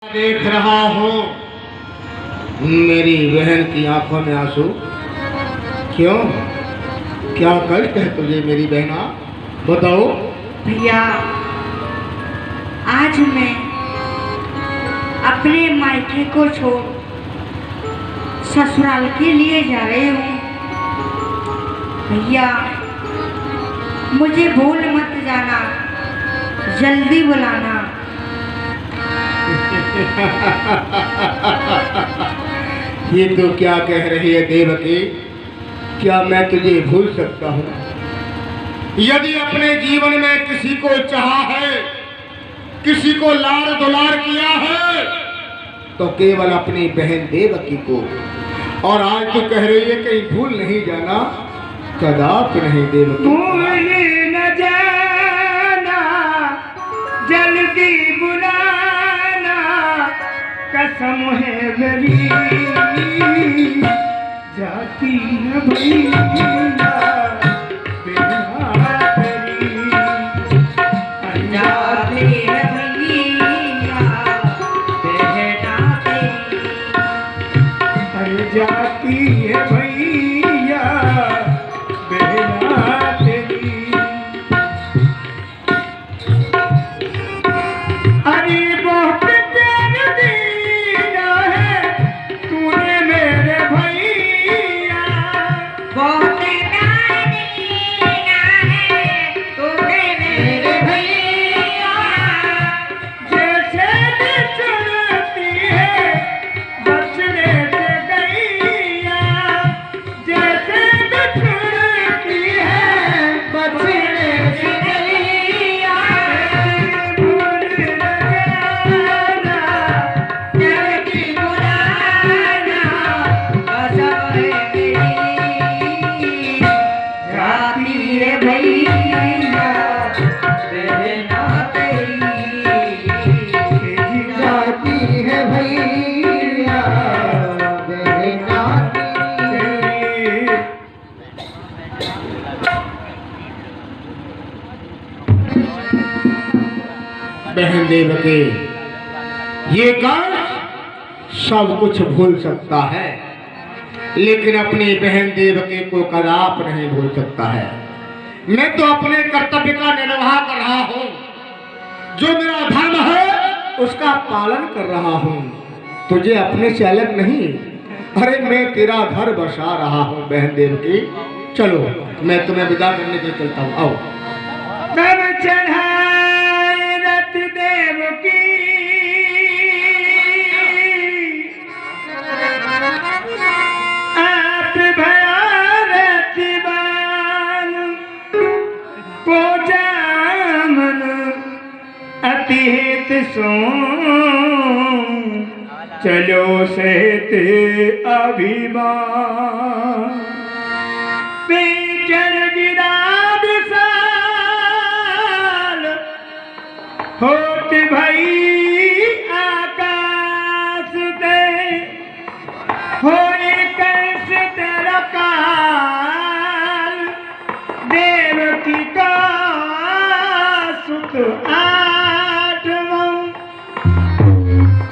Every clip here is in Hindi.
देख रहा हूँ मेरी बहन की आंखों में आंसू। क्यों, क्या कष्ट है तुझे मेरी बहना, बताओ। भैया, आज मैं अपने मायके को छोड़ ससुराल के लिए जा रही हूँ। भैया, मुझे भूल मत जाना, जल्दी बुलाना। ये तो क्या कह रही है देवकी, क्या मैं तुझे भूल सकता हूँ? यदि अपने जीवन में किसी को चाहा है, किसी को लाड़ दुलार किया है, तो केवल अपनी बहन देवकी को। और आज तो कह रही है कहीं भूल नहीं जाना, कदापि नहीं देवकी। भूल न जाना, जल्दी बुलाना, कसम है मेरी, जाती है भैया बिना तेरी, जाती है भैया बहना तेरी, जाती है भैया बहना तेरी। अरे बहुत प्यार दिया है तूने मेरे भैया, बहुत प्यार दिया है तूने मेरे भैया, जैसे बिछड़ती है बचने से गैया, जैसे बिछड़ती है बचने से गैया, भूल न जाना, जल्दी बुलाना, कसम है मेरी, जाती है भैया बहना तेरी, जाती है भैया बहना तेरी। बहन देवकी, ये कष्ट सब कुछ भूल सकता है, लेकिन अपनी बहन देवकी को कदाप नहीं भूल सकता है। मैं तो अपने कर्तव्य का निर्वाह कर रहा हूँ, जो मेरा धर्म है उसका पालन कर रहा हूँ, तुझे अपने से अलग नहीं। अरे मैं तेरा घर बसा रहा हूँ बहन देवकी, चलो मैं तुम्हें विदा करने के चलता हूँ, आओ। तब चढ़ाए रथ देव की, आप भयारथ बाल को जामन अति हित सो, चलो सहित अभिमान, पेचर गिरा विशाल, होत भई आकाश दे, होए कंस तेरा काल, देवकी का सुत आठवां।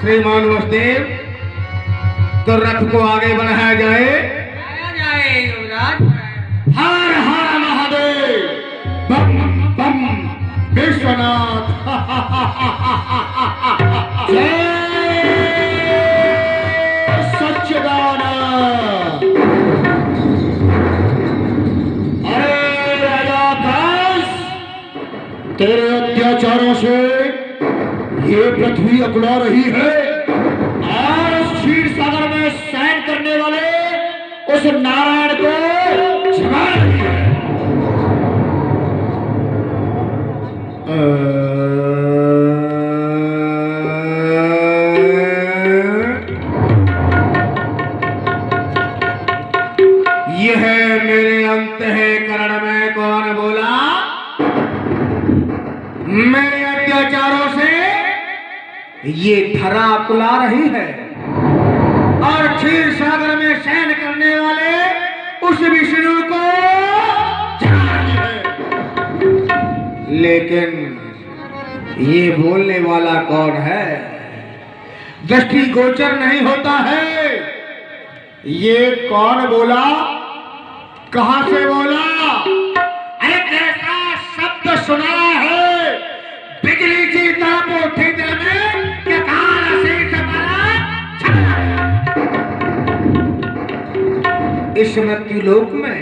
श्रीमान वसुदेव, तो रथ को आगे बढ़ाया जाए। हर हर महादेव, बम बम विश्वनाथ। जय सच्चिदानंद। अरे राजा कंस, तेरे अत्याचारों से ये पृथ्वी अकुड़ा रही है, और उस क्षीर सागर में शयन करने वाले उस नारायण को जगा रही है। यह मेरे अंतःकरण में कौन बोला? मेरे अत्याचारों से ये धरा कुला रही है, और क्षीर सागर में शयन करने वाले उस विष्णु को जगा रही है। लेकिन ये बोलने वाला कौन है? दृष्टि गोचर नहीं होता है। ये कौन बोला, कहां से बोला? अरे कैसा शब्द सुना है, बिजली की तरह उठी दिल में कि कान से सपना इस मृत्युलोक में,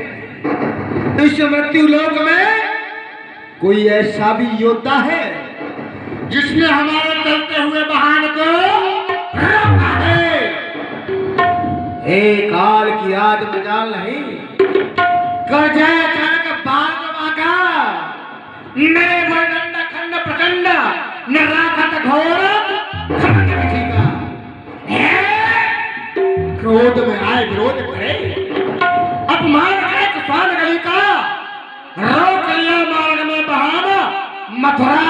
इस मृत्युलोक में कोई ऐसा भी योद्धा है जिसने हमारे चलते हुए वाहन को रोका है? एक काल की याद मजाल नहीं, कर जाए अचानक बाल बाका, मेरे वर्णन खंड प्रचंड निराकत घोर क्रोध में आए विरोध करे, अपमान करे किसान गली का, रोक लिया मार्ग में बहाना मथुरा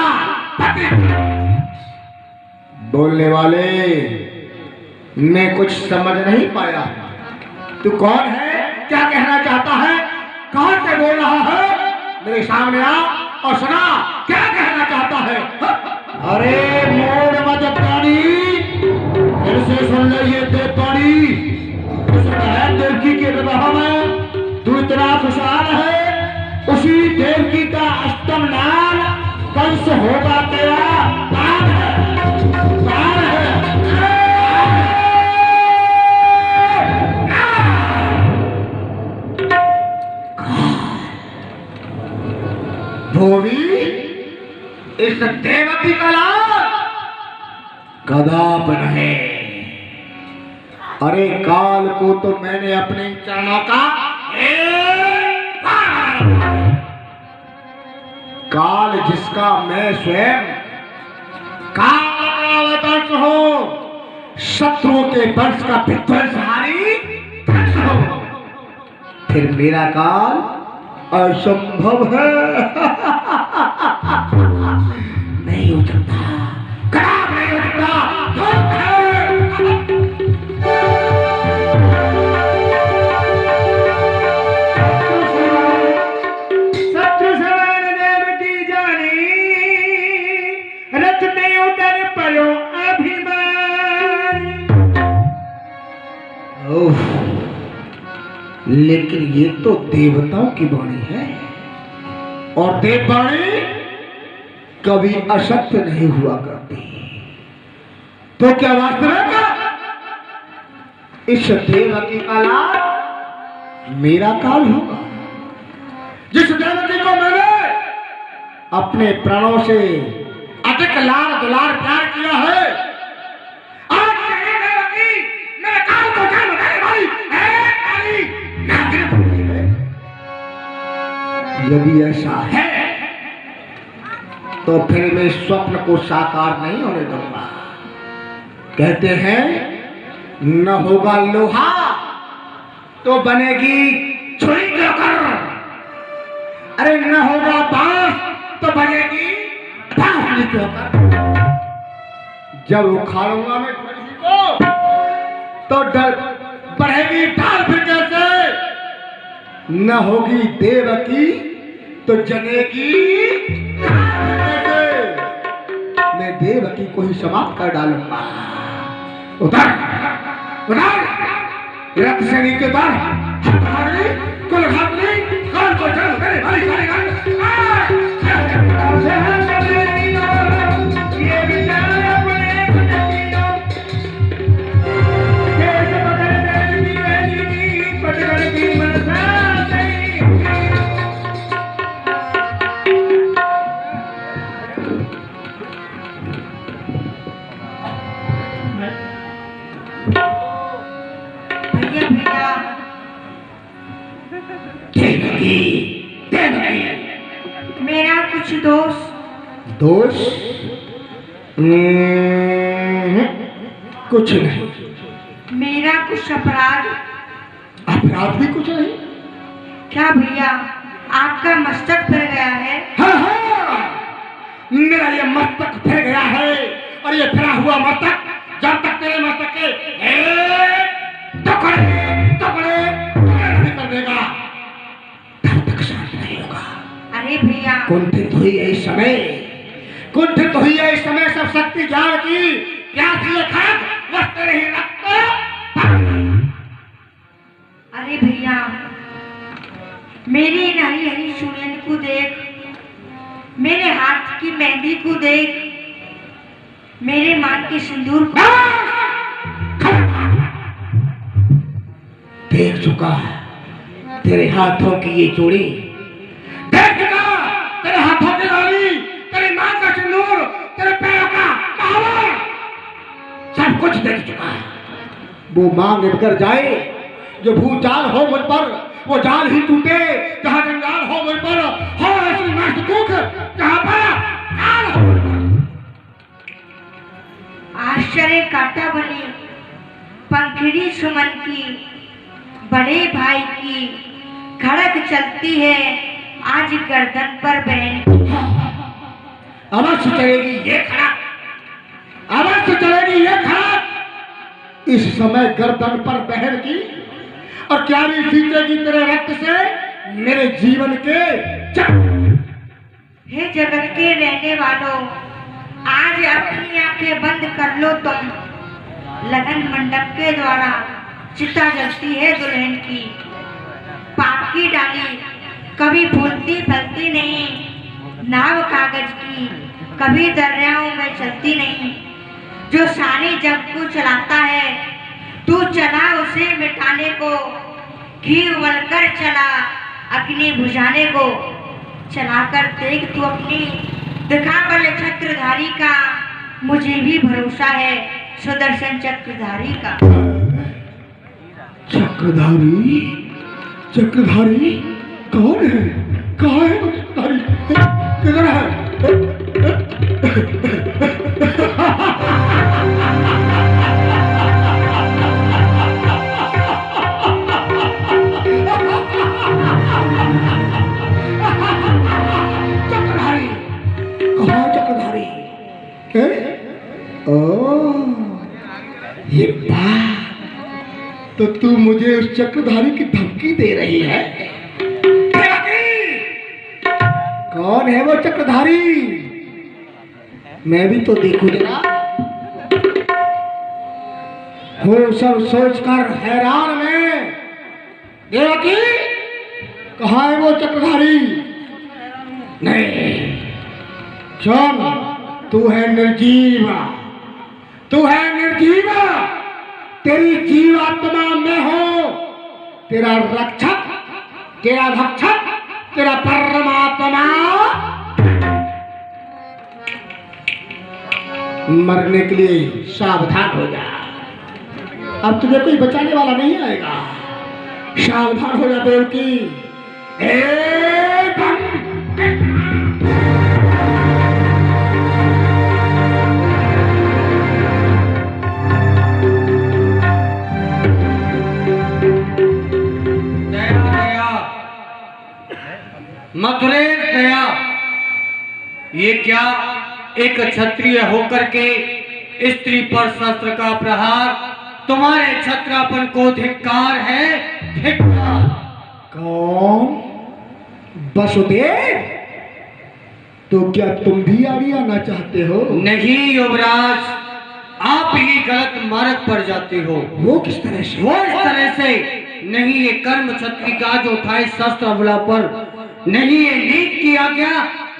पति। बोलने वाले मैं कुछ समझ नहीं पाया, तू कौन है, क्या कहना चाहता है, कहां से बोल रहा है? मेरे सामने आ और सुना क्या कहना चाहता है। अरे मोड़ मत पानी, फिर से सुन ले ये दे पानी। देवकी के विवाह में तू इतना खुशहाल है, उसी देवकी का अष्टम नाम कंस होगा तेरा बाप है, बाप है। धोबी इस देवकी का लाल कदाप नहीं। अरे काल को तो मैंने अपने चरणों का काल जिसका मैं स्वयं काल हूं, शत्रुओं के वंश का विध्वंसहारी हूं, फिर मेरा काल असंभव है। नहीं हो सकता, खराब नहीं हो सकता। शत्रु समान देवकी जानी, रथ में उतर पड़ो अभिमान। लेकिन ये तो देवताओं की वाणी है, और देववाणी कभी असत्य नहीं हुआ करती। तो क्या वास्तविक इस देवकी का लाल मेरा काल होगा, जिस देवकी को मैंने अपने प्राणों से अधिक लाड़ दुलार प्यार किया है, आज ये देवकी मेरे काल को क्या बताने वाली है? यदि ऐसा है तो फिर मैं स्वप्न को साकार नहीं होने दूंगा। कहते हैं न होगा लोहा तो बनेगी छुरी लेकर, अरे न होगा बांस तो बनेगी बांसुरी लेकर। जब उखाड़ूंगा मैं छुरी को तो डर बढ़ेगी ढाल, फिर कैसे? न होगी देवकी तो जनेगी कैसे? मैं देवकी को ही समाप्त कर डालूंगा। उतर उतर, रथ से नीचे उतर, कुल घातनी काल को चल करे भाई भाई मेरा कुछ दोष दोष कुछ नहीं, मेरा कुछ अपराध अपराध भी कुछ नहीं। क्या भैया आपका मस्तक फिर गया है? हाँ हाँ, मेरा ये मस्तक फिर गया है, और ये फिरा हुआ मस्तक जब तक तेरे मस्तक के टुकड़े टुकड़े नहीं कर देगा तब तक शांत नहीं होगा। अरे भैया कुंठित हुई है इस समय, कुंठित हुई है इस समय सब शक्ति ज्ञान की प्यास ये खड़क मेरी हरी हरी चूड़ियन को देख, मेरे हाथ की मेहंदी को देख, मेरे मांग के सिंदूर को देख चुका है तेरे हाथों की ये चूड़ी, देख चुका तेरे हाथों की लाली, तेरी मां का सिंदूर, तेरे पैरों का पावर, सब कुछ देख चुका है। वो मांग निकल जाए, जो भूचाल हो मुझ पर वो जाल ही टूटे, जहां जंजाल हो मुझ पर हो ऐसी मस्त दुख, जहां पर काल हो मुझ पर। आश्चर्य काटा बनी पंखड़ी सुमन की, बड़े भाई की खड़क चलती है आज गर्दन पर बहन। अवश्य चलेगी ये खड़क, अवश्य चलेगी ये खड़क इस समय गर्दन पर बहन की, और क्या भी सींचेगी तेरे रक्त से मेरे जीवन के चक्र। हे जगत के रहने वालों, आज अपनी आंखें बंद कर लो तुम। लगन मंडप के द्वारा चिता जलती है दुल्हन की। पाप की डाली कभी फूलती फलती नहीं, नाव कागज की कभी दरियाओं में चलती नहीं। जो सारे जग को चलाता है तू चला उसे मिटाने को, घी उबलकर चला अग्नि बुझाने को। चलाकर देख तू अपनी, दिखा बल चक्रधारी का, मुझे भी भरोसा है सुदर्शन चक्रधारी का। चक्रधारी, चक्रधारी कौन है? कहाँ है वो चक्रधारी? किधर है? चक्रधारी कहाँ? चक्रधारी ये बात तो तू मुझे उस चक्रधारी की धमकी दे रही है? कौन है वो चक्रधारी? मैं भी तो देखूं जरा। हो सब सोचकर हैरान में, देवकी कहाँ है वो चक्रधारी? नहीं, सुन, तू है निर्जीवा, तू है निर्जीवा, तेरी जीवात्मा में हो तेरा रक्षक, तेरा भक्षक, तेरा परमात्मा। मरने के लिए सावधान हो जा, अब तुझे कोई बचाने वाला नहीं आएगा। सावधान हो जा देवकी। मथुरे गया, ये क्या एक क्षत्रिय होकर के स्त्री पर शस्त्र का प्रहार, तुम्हारे क्षत्रापन को धिक्कार है, धिक्कार। कौन? वसुदेव? तो क्या तुम भी आगे आना चाहते हो? नहीं युवराज, आप ही गलत मार्ग पर जाते हो। वो किस तरह से? वो इस तरह से नहीं, ये कर्म क्षत्रिय का जो उठाए शस्त्र अबला पर, नहीं ये नीत की आज्ञा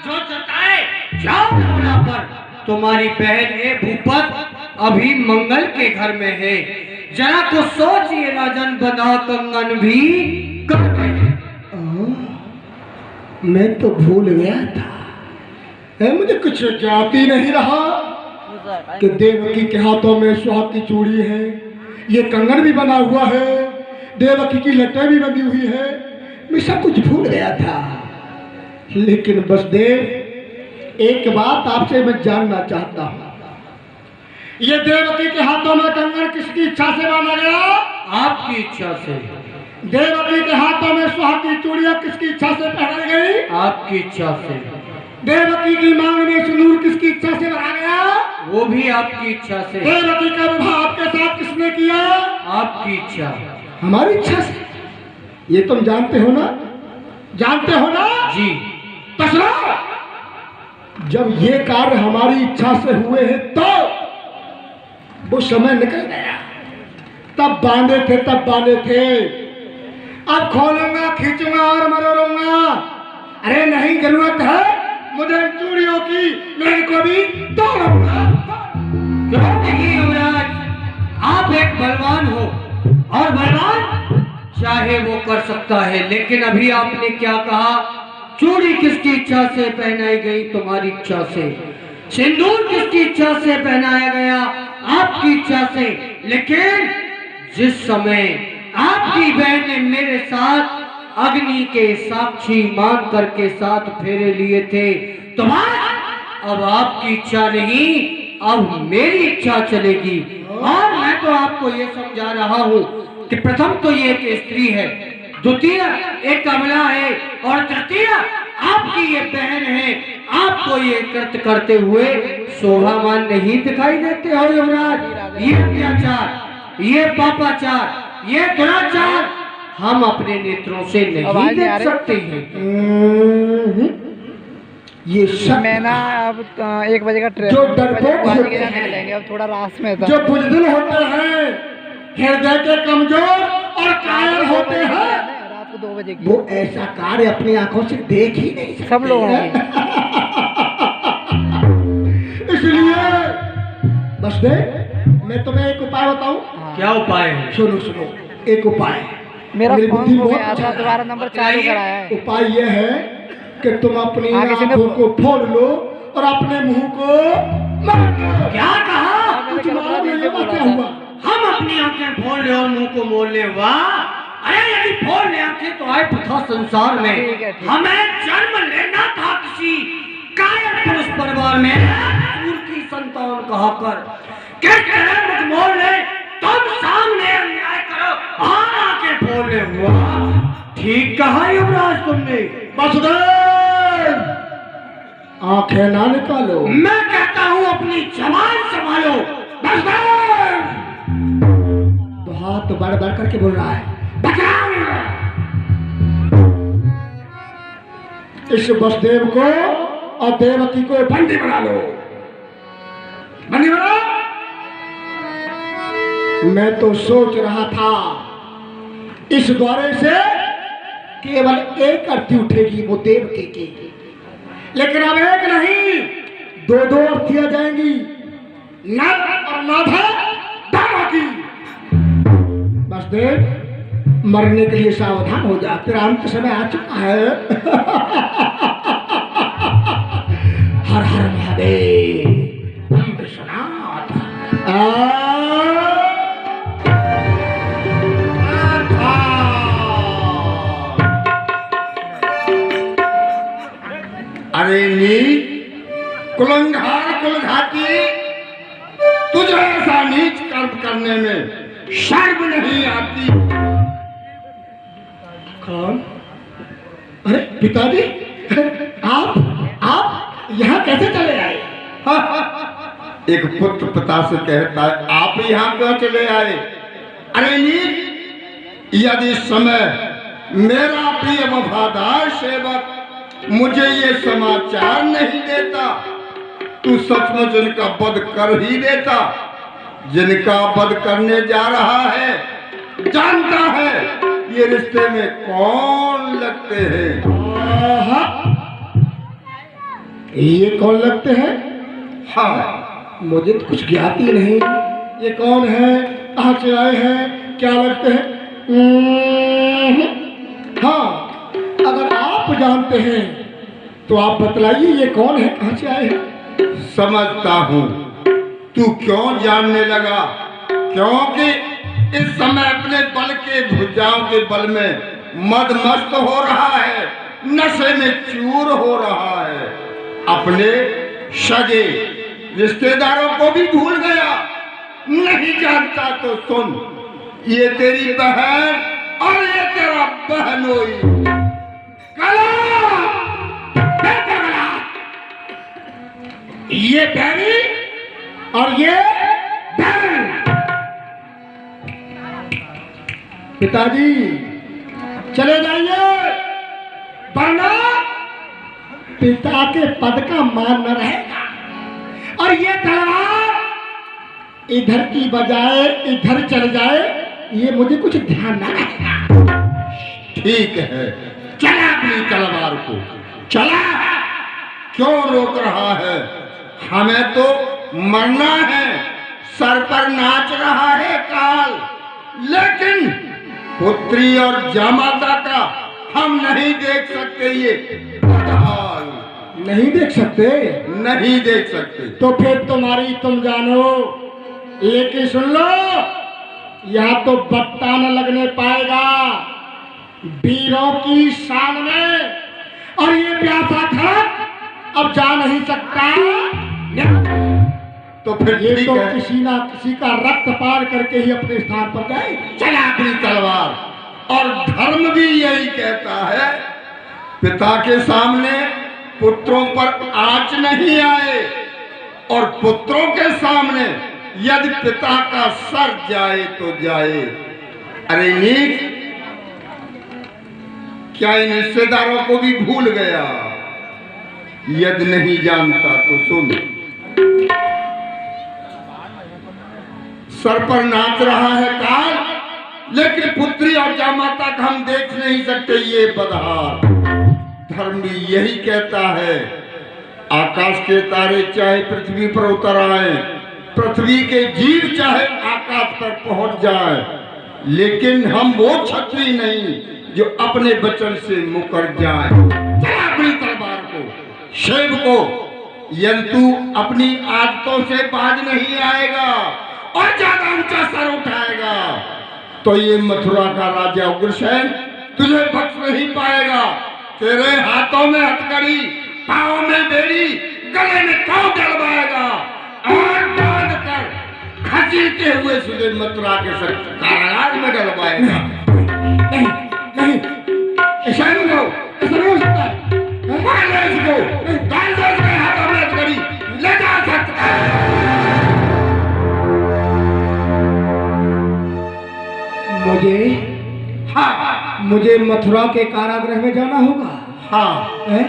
जो जताए जाओ अबला पर। तुम्हारी बहन ये भूपत अभी मंगल के घर में है, जरा तो सोचिए राजन, बना कंगन भी कर गए। मैं तो भूल गया था, मुझे कुछ ज्ञात ही नहीं रहा कि देवकी के हाथों में सुहाग की चूड़ी है, ये कंगन भी बना हुआ है, देवकी की लटें भी बंधी हुई है। मैं सब कुछ भूल गया था। लेकिन वसुदेव, एक बात आपसे मैं जानना चाहता हूँ, ये देवकी के हाथों में कंगन किसकी इच्छा से बांधा गया? आपकी इच्छा से। देवकी के हाथों में सुहाग की चूड़ियां किसकी इच्छा से पहनाई गई? आपकी इच्छा से। देवकी की मांग में सिंदूर किसकी इच्छा से भरा गया? वो भी आपकी इच्छा से। देवकी का विवाह आपके साथ किसने किया? आपकी इच्छा। हमारी इच्छा से। ये तुम जानते हो ना? जानते हो ना? जी। तो सुनो, जब ये कार्य हमारी इच्छा से हुए हैं तो वो समय निकल गया। तब बांधे थे, तब बांधे थे। अब खोलूंगा, खींचूंगा और मरोड़ूंगा। अरे नहीं जरूरत है मुझे इन चूड़ियों की, मैं इनको भी तोड़ूंगा। नहीं युवराज, आप एक बलवान हो और बलवान चाहे वो कर सकता है, लेकिन अभी आपने क्या कहा? चूड़ी किसकी इच्छा से पहनाई गई? तुम्हारी इच्छा से। सिंदूर किसकी इच्छा से पहनाया गया? आपकी इच्छा से। लेकिन जिस समय आपकी बहन ने मेरे साथ अग्नि के साक्षी मान करके 7 फेरे लिए थे, तो अब आपकी इच्छा नहीं, अब मेरी इच्छा चलेगी। और मैं तो आपको ये समझा रहा हूँ कि प्रथम तो ये एक स्त्री है, द्वितीय एक कमला है, और तृतीय आपकी ये बहन है। आपको ये कृत्य करते हुए शोभामान नहीं दिखाई देते हो युवराज? ये अत्याचार, ये पापाचार, ये दुराचार हम अपने नेत्रों से नहीं देख सकते हैं। ये सब मैं ना अब 1 बजे का ट्रेन जो डरपोक होते हैं, निकलेंगे, अब थोड़ा रास्ते में था। जो बुजदिल होते हैं, हृदय के कमजोर और कायल होते हैं, रात को 2 बजे की वो ऐसा कार्य अपनी आंखों से देख ही नहीं सकते। सब लोग होंगे। इसलिए बस दे, मैं तुम्हें एक उपाय बताऊं। क्या उपाय है? सुनो सुनो, एक उपाय। मेरा मेरी फोन बुद्धि हो बहुत गया अच्छा था, है। दोबारा नंबर चालू कराया है। उपाय यह है कि तुम अपनी आगे से आंखों को फोड़ लो और अपने मुंह को मार दो। क्या कहा? कुछ मालूम नहीं है क्या हुआ? हम अपनी आंखें फोड़ ले और मुंह को मोड़ ले? वाह! अरे यदि फोड़ ले आंखें तो आए प्रथा संसार में। ठीक है, ठीक। हमें जन्म लेना था किसी कायर पुरुष परिवार में, सूर की संतान कहकर। किस तरह मुझ मोड़ ले, तुम सामने अन्याय करो और आंखें फोड़ ले। वाह! ठीक कहा युवराज तुमने। बसदेव, आंखें ना निकालो। मैं कहता हूँ अपनी जबान संभालो। बसदेव! तो हाथ बढ़ बढ़ करके बोल रहा है। इस बसदेव को और देवकी को बंदी बना लो। बंदी बनाओ। मैं तो सोच रहा था इस द्वारे से केवल एक अर्थी उठेगी, वो देवकी की, लेकिन अब एक नहीं, 2 अर्थियां जाएंगी, नर और माधा दोनों की। बसदेव, मरने के लिए सावधान हो जा, तेरा अंत समय आ चुका है। हर हर महादेव, विश्वनाथ। अरे नीच कुलंगार कुलघाती, तुझे ऐसा नीच कर्म करने में शर्म नहीं आती? कौन? अरे पिताजी, आप यहाँ कैसे चले आए? एक पुत्र पिता से कहता है, आप यहाँ क्यों चले आए? अरे नीच, यदि इस समय मेरा प्रिय वफादार सेवक मुझे ये समाचार नहीं देता, तू सचमुच इनका वध कर ही देता। जिनका वध करने जा रहा है जानता है ये रिश्ते में कौन लगते हैं। ये कौन लगते हैं? हाँ, मुझे तो कुछ ज्ञात ही नहीं। ये कौन है, कहाँ से आए हैं, क्या लगते हैं? हाँ, अगर आप जानते हैं तो आप बतलाइए ये कौन है, कहाँ से आए हैं। समझता हूँ तू क्यों जानने लगा, क्योंकि इस समय अपने बल के भुजाओं के बल में मदमस्त हो रहा है, नशे में चूर हो रहा है, अपने सगे रिश्तेदारों को भी भूल गया। नहीं जानता तो सुन, ये तेरी बहन और ये तेरा बहनोई। ये बैरी और ये बैरन। पिताजी चले जाइए, वरना पिता के पद का मान न रहेगा। और ये तलवार इधर की बजाय इधर चल जाए, ये मुझे कुछ ध्यान न रहेगा। ठीक है, चला अपनी तलवार को, चला। क्यों रोक रहा है? हमें तो मरना है, सर पर नाच रहा है काल, लेकिन पुत्री और जामाता का हम नहीं देख सकते। ये बदहाल नहीं देख सकते? नहीं देख सकते। तो फिर तुम्हारी तुम जानो, लेकिन सुन लो, यहाँ तो बट्टा न लगने पाएगा वीरों की शान में। और ये प्यासा खड़क अब जा नहीं सकता। तो फिर ये ठीक तो है, किसी ना किसी का रक्त पार करके ही अपने स्थान पर जाए। चला अपनी तलवार। और धर्म भी यही कहता है, पिता के सामने पुत्रों पर आंच नहीं आए, और पुत्रों के सामने यदि पिता का सर जाए तो जाए। अरे नीच, क्या इन हिस्सेदारों को भी भूल गया? यदि नहीं जानता तो सुन, सर पर नाच रहा है काल, लेकिन पुत्री और जामाता का हम देख नहीं सकते। ये बदहार धर्म भी यही कहता है, आकाश के तारे चाहे पृथ्वी पर उतर आए, पृथ्वी के जीव चाहे आकाश पर पहुंच जाए, लेकिन हम वो क्षत्रिय नहीं जो अपने वचन से मुकर जाए। चला अपनी तलवार को, शिव को। यदि तू अपनी आदतों से बाज नहीं आएगा और ज्यादा ऊंचा सर उठाएगा, तो ये मथुरा का राजा उग्रसेन तुझे बख्श नहीं पाएगा। तेरे हाथों में हथकड़ी, पाँव में बेड़ी, गले में कांव डलवाएगा और बांध कर खसीटते हुए तुझे मथुरा के कारागार में डलवाएगा। नहीं नहीं, ऐसा नहीं हो, ऐसा नहीं हो सकता। मार ले इसको, डाल दो इसके हाथों में हथकड़ी, ले जा सकता है। मुझे मथुरा के कारागृह में जाना होगा। हाँ, है?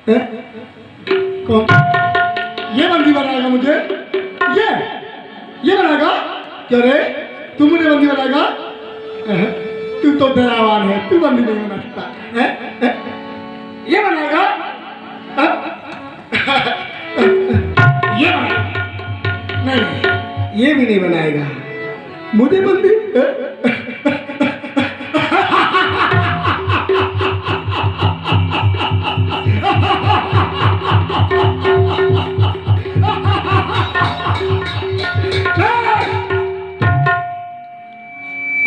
है? कौन? ये बंदी बनाएगा मुझे? ये बनाएगा? क्या रे? तू मुझे बंदी बनाएगा? तू तो दयावान है, तू बंदी नहीं बना सकता। है? ये बनाएगा? ये बनाएगा? नहीं, ये भी नहीं बनाएगा। मुझे बंदी?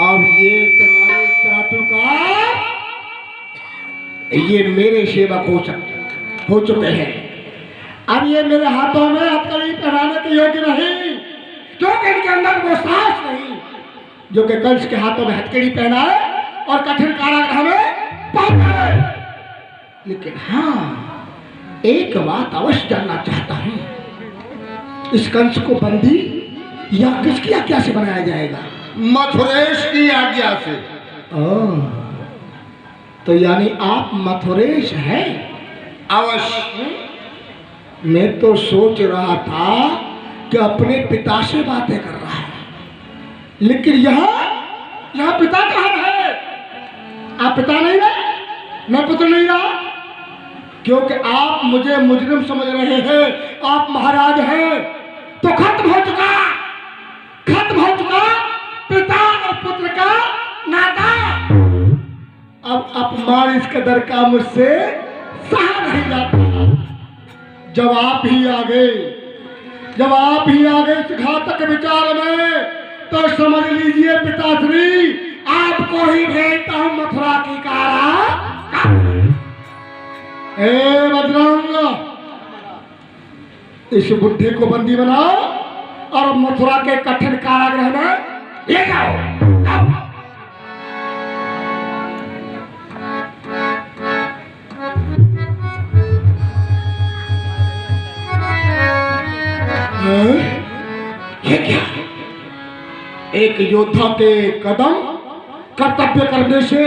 अब ये तुम्हारे चाटुकार, ये मेरे सेवक हो चुके हैं। अब ये मेरे हाथों में हथकड़ी पहनाने के योग्य नहीं, क्योंकि इनके अंदर वो साहस नहीं जो कि कंस के हाथों में हथकड़ी पहनाए और कठिन कारागृह में पहुंचाए। लेकिन हाँ, एक बात अवश्य जानना चाहता हूं, इस कंस को बंदी या किसकी आज्ञा से बनाया जाएगा? मथुरेश की आज्ञा से। तो यानी आप मथुरेश हैं? अवश्य। मैं तो सोच रहा था कि अपने पिता से बातें कर रहा है, लेकिन यहाँ पिता कहाँ है? आप पिता नहीं रहे, मैं पुत्र नहीं रहा, क्योंकि आप मुझे मुजरिम समझ रहे हैं। आप महाराज हैं तो खत्म हो चुका पिता और पुत्र का नाता। अब अपमान इस कदर का मुझसे सहा नहीं जाता। जब आप ही आ गए इस घातक विचार में, तो समझ लीजिए पिताश्री, आपको ही भेजता हूं मथुरा की कारा। ए बजरंग, इस बुढ़े को बंदी बनाओ और मथुरा के कठिन कारागृह में ले जाओ। ये क्या? एक योद्धा के कदम कर्तव्य करने से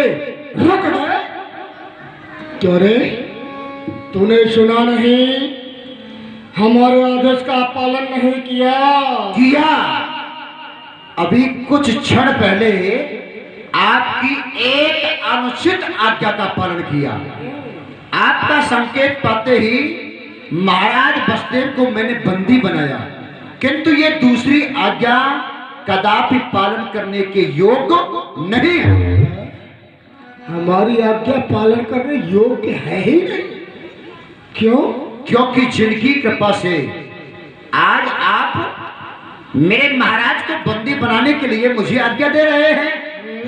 रुक गए। क्यों रे, तूने सुना नहीं? हमारे आदेश का पालन नहीं किया। अभी कुछ क्षण पहले आपकी एक अनुचित आज्ञा का पालन किया। आपका संकेत पाते ही महाराज बसदेव को मैंने बंदी बनाया, किंतु ये दूसरी आज्ञा कदापि पालन करने के योग्य नहीं है। हमारी आज्ञा पालन करने योग्य है ही नहीं। क्यों? क्योंकि जिनकी कृपा से आज आप मेरे महाराज को बंदी बनाने के लिए मुझे आज्ञा दे रहे हैं,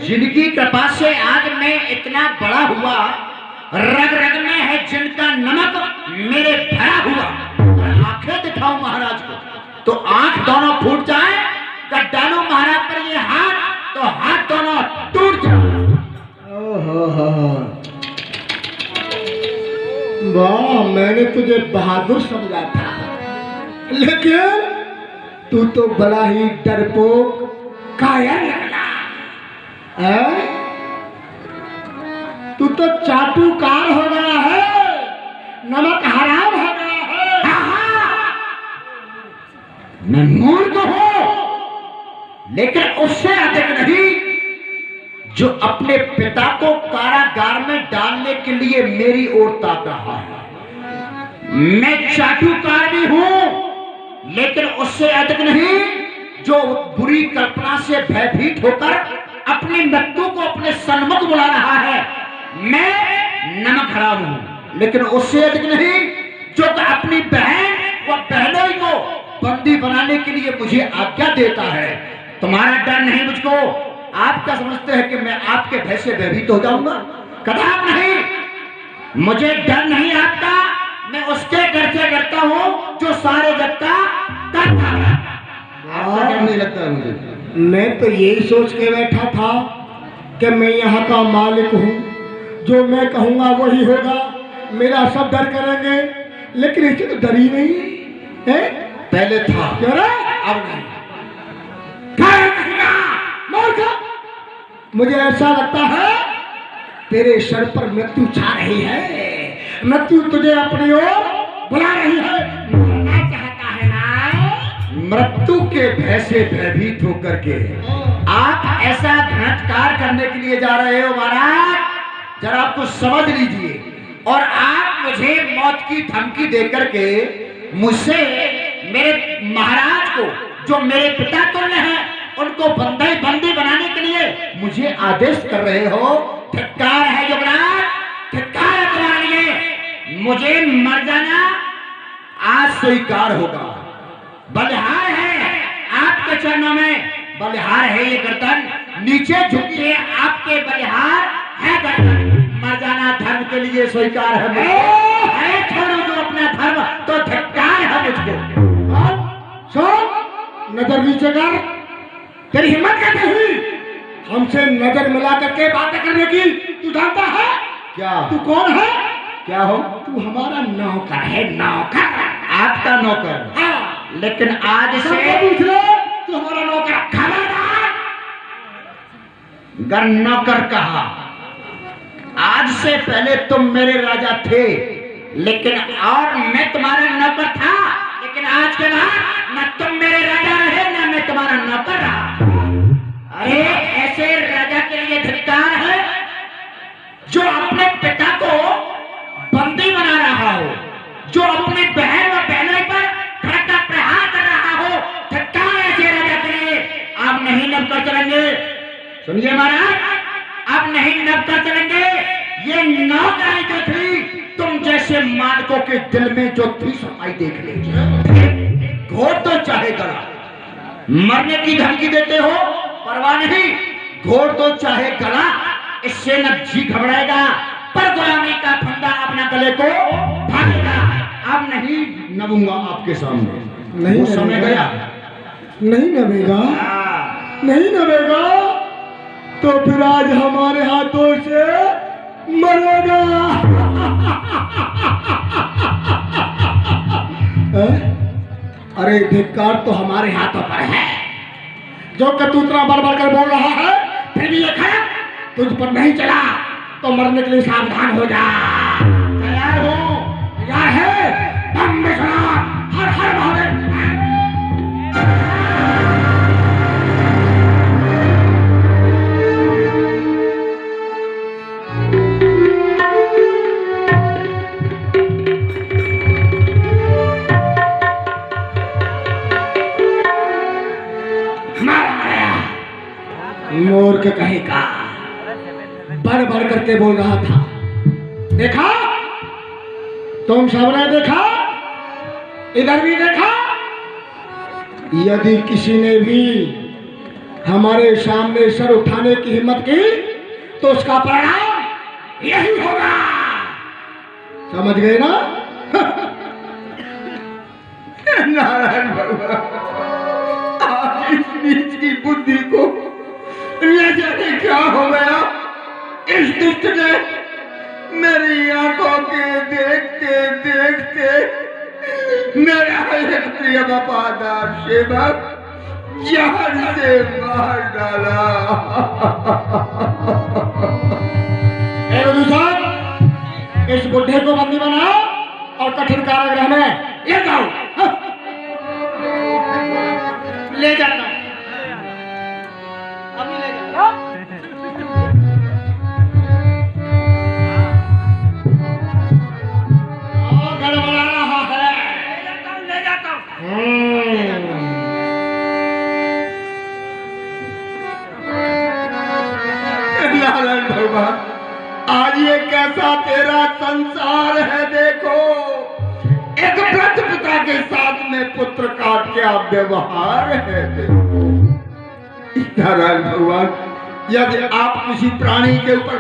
जिनकी कृपा से आज मैं इतना बड़ा हुआ, रग रग में है जिनका नमक मेरे भरा हुआ, आंखें दिखाऊं महाराज को तो आंख दोनों फूट जाए, डालू महाराज पर ये हाथ तो हाथ दोनों टूट जाए। वाह, मैंने तुझे बहादुर समझा था, लेकिन तू तो बड़ा ही डरपोक कायर निकला। तू तो चाटुकार हो गया है, नमक हराम हो गया है। मैं मूर्ख हूं, लेकिन उससे अधिक नहीं जो अपने पिता को कारागार में डालने के लिए मेरी ओर ताक रहा है। मैं चाटुकार भी हूं, लेकिन उससे अधिक नहीं जो बुरी कल्पना से भयभीत होकर अपनी मृत्यु को अपने सन्मुख बुला रहा है। मैं नमक हराम हूं, लेकिन उससे अधिक नहीं जो अपनी बहन व बहनोई को बंदी बनाने के लिए मुझे आज्ञा देता है। तुम्हारा डर नहीं मुझको। आप क्या समझते हैं कि मैं आपके भय से भयभीत हो जाऊंगा? कदापि नहीं। मुझे डर नहीं आपका, मैं उसके डर से डरता हूं जो सारे जग का करता है। आपका डर नहीं लगता है मुझे। मैं तो यही सोच के बैठा था कि मैं यहाँ का मालिक हूँ, जो मैं कहूँगा वही होगा, मेरा सब डर करेंगे, लेकिन इसे तो डर ही नहीं है। पहले था, क्यों रे? अब नहीं। मुझे ऐसा लगता है तेरे सर पर मृत्यु छा रही है, मृत्यु तुझे अपनी ओर बुला रही है। मरना चाहता है ना? मृत्यु के भय से भयभीत होकर के आप ऐसा घृणकार करने के लिए जा रहे हो महाराज, जरा आपको समझ लीजिए। और आप मुझे मौत की धमकी देकर के मुझसे मेरे महाराज को, जो मेरे पिता तुल्य हैं, उनको बंदी बनाने के लिए मुझे आदेश कर रहे हो। धिक्कार है युवराज, धिक्कार है तुम्हारे लिए। मुझे मर जाना आज स्वीकार होगा। बलिहार है आपके चरणों में, बलिहार है ये गर्दन, नीचे झुकिए, आपके बलिहार है गर्दन। मर जाना धर्म के लिए स्वीकार है मुझको। है छोड़ो जो अपना धर्म, तो धिक्कार है मुझको। सुन, नजर नीचे कर। तेरी हिम्मत कैसे हुई हमसे नजर मिला करके बातें करने की? तू जानता है क्या? तू कौन है? क्या हो? तू हमारा नौकर है, नौकर। आपका नौकर? हाँ। लेकिन आज से पूछ ले, तू हमारा नौकर। खबरदार! गर नौकर कहा, आज से पहले तुम मेरे राजा थे, लेकिन और मैं तुम्हारा नौकर था, लेकिन आज के बाद न तुम मेरे राजा रहे, न मैं तुम्हारा नौकर रहा। अरे ऐसे राजा के लिए धिक्कार है जो अपने पिता को बंदी बना रहा हो, जो अपनी बहन व बहनों पर घाटा प्रहार कर रहा हो। धिक्कार ऐसे राजा के लिए। आप नहीं नबकर चलेंगे, सुनिए महाराज, अब नहीं नबकर चलेंगे। ये नौकरानी जो थी, तुम जैसे मालिकों के दिल में जो थी सफाई देख लीजिए। घोड़ तो चाहे गला, मरने की धमकी देते हो, परवाह नहीं। घोड़ तो चाहे गला, इससे न जी घबराएगा, पर गुलामी का फंदा अपना गले को भागेगा। अब नहीं नबूंगा आपके सामने। नहीं वो समय गया। नहीं नबेगा, नहीं नबेगा, तो फिर आज हमारे हाथों से मरेगा। अरे धिक्कार तो हमारे हाथों पर है। जो कि तू इतना बढ़ बढ़ कर बोल रहा है, फिर भी ये खड़क तुझ पर नहीं चला तो मरने के लिए सावधान हो जा। तैयार हो? तैयार है? बम विस्फोट, हर हर महादेव। मूर्ख कहीं का बढ़ बढ़ करके बोल रहा था। देखा, तुम सबने देखा, इधर भी देखा। यदि किसी ने भी हमारे सामने सर उठाने की हिम्मत की तो उसका परिणाम यही होगा। समझ गए ना? नारायण भगवान, आज इस नीच की बुद्धि को ले जाने क्या हो गया। इस दुष्ट ने मेरी आंखों के देखते देखते मेरा एक प्रिय वफादार सेवक जान से मार डाला। इस बुढ़े को बंदी बनाओ और कठिन कारागृह में ले जाओ। ले जाता हूं, अभी ले जाओ। गड़बड़ा रहा है। ले जाता हूं। नारायण भगवान, आज ये कैसा तेरा संसार है। देखो, एक वृद्ध पिता के साथ में पुत्र काट के आप व्यवहार है। नारायण भगवान, यदि आप किसी प्राणी के ऊपर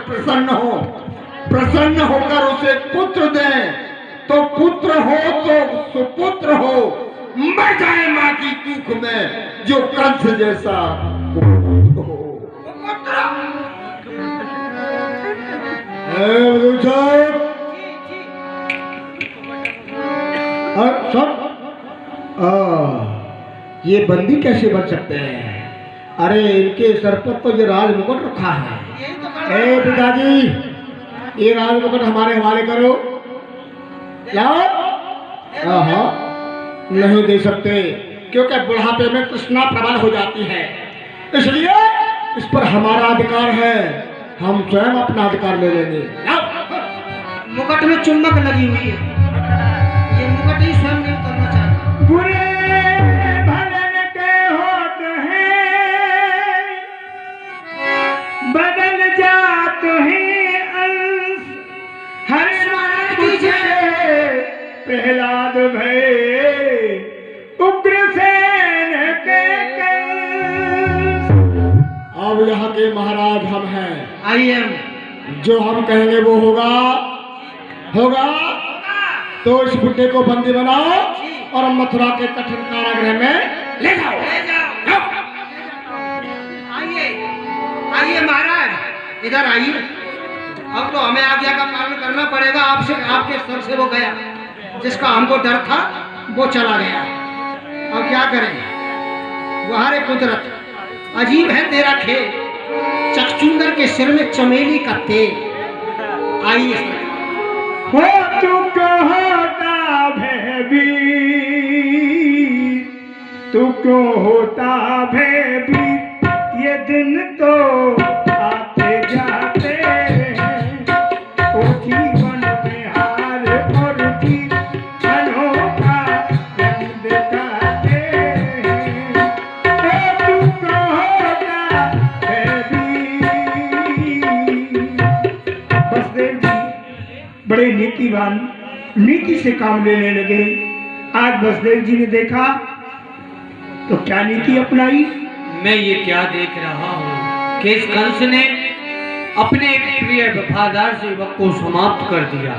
प्रसन्न होकर उसे पुत्र दें तो पुत्र हो तो सुपुत्र हो, मर जाए मां की कुख में जो कंस जैसा हो। ये बंदी कैसे बच सकते हैं? अरे इनके सर पर तो ये राज मुकुट रखा है। ए पिताजी, ये राज मुकुट हमारे हवाले करो। लाओ। नहीं दे सकते, क्योंकि बुढ़ापे में तृष्णा प्रबल हो जाती है, इसलिए इस पर हमारा अधिकार है। हम स्वयं अपना अधिकार ले लेंगे। मुकुट में चुंबक लगी हुई है, ये मुकुट ही स्वयं नहीं करना चाहता। बुरे भलन के होते हैं, बदल जाते हैं अंश। हर प्रहलाद भय उग्रसेन के कंस। अब यहाँ के महाराज हम हैं। आई एम, जो हम कहेंगे वो होगा। तो इस बुड्ढे को बंदी बनाओ और मथुरा के कठिन कारागृह में ले जाओ। आइए महाराज, इधर आइए। अब तो हमें आज्ञा का पालन करना पड़ेगा। आपसे, आपके सर से वो गया, जिसका हमको डर था वो चला गया। अब क्या करें? वहारे कुदरत, अजीब है तेरा खेल। चकचूंदर के सिर में चमेली का तेल। आइए। हो तू होता भयभीत, तू क्यों होता भयभीत? ये दिन तो आते जाते हैं, ओ जीवन में हार और जीत अनोखा रंग दिखाते हैं। तू होता भयभीत। बसदेव जी बड़े नीतिवान, नीति से काम लेने लगे। आज बसदेव जी ने देखा तो क्या नीति अपनाई? मैं ये क्या देख रहा हूँ कि इस कंस ने अपने प्रिय वफादार सेवक को समाप्त कर दिया,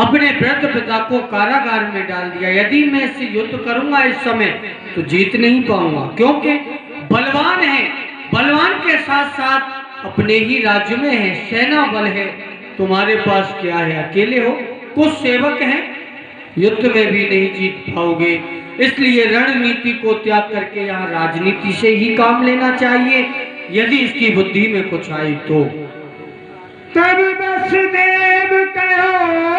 अपने वृद्ध पिता को कारागार में डाल दिया। यदि मैं इससे युद्ध करूंगा इस समय तो जीत नहीं पाऊंगा, क्योंकि बलवान है। बलवान के साथ साथ अपने ही राज्य में है, सेना बल है। तुम्हारे पास क्या है? अकेले हो, कुछ सेवक हैं, युद्ध में भी नहीं जीत पाओगे। इसलिए रणनीति को त्याग करके यहाँ राजनीति से ही काम लेना चाहिए, यदि इसकी बुद्धि में कुछ आई तो। तब बसदेव कहो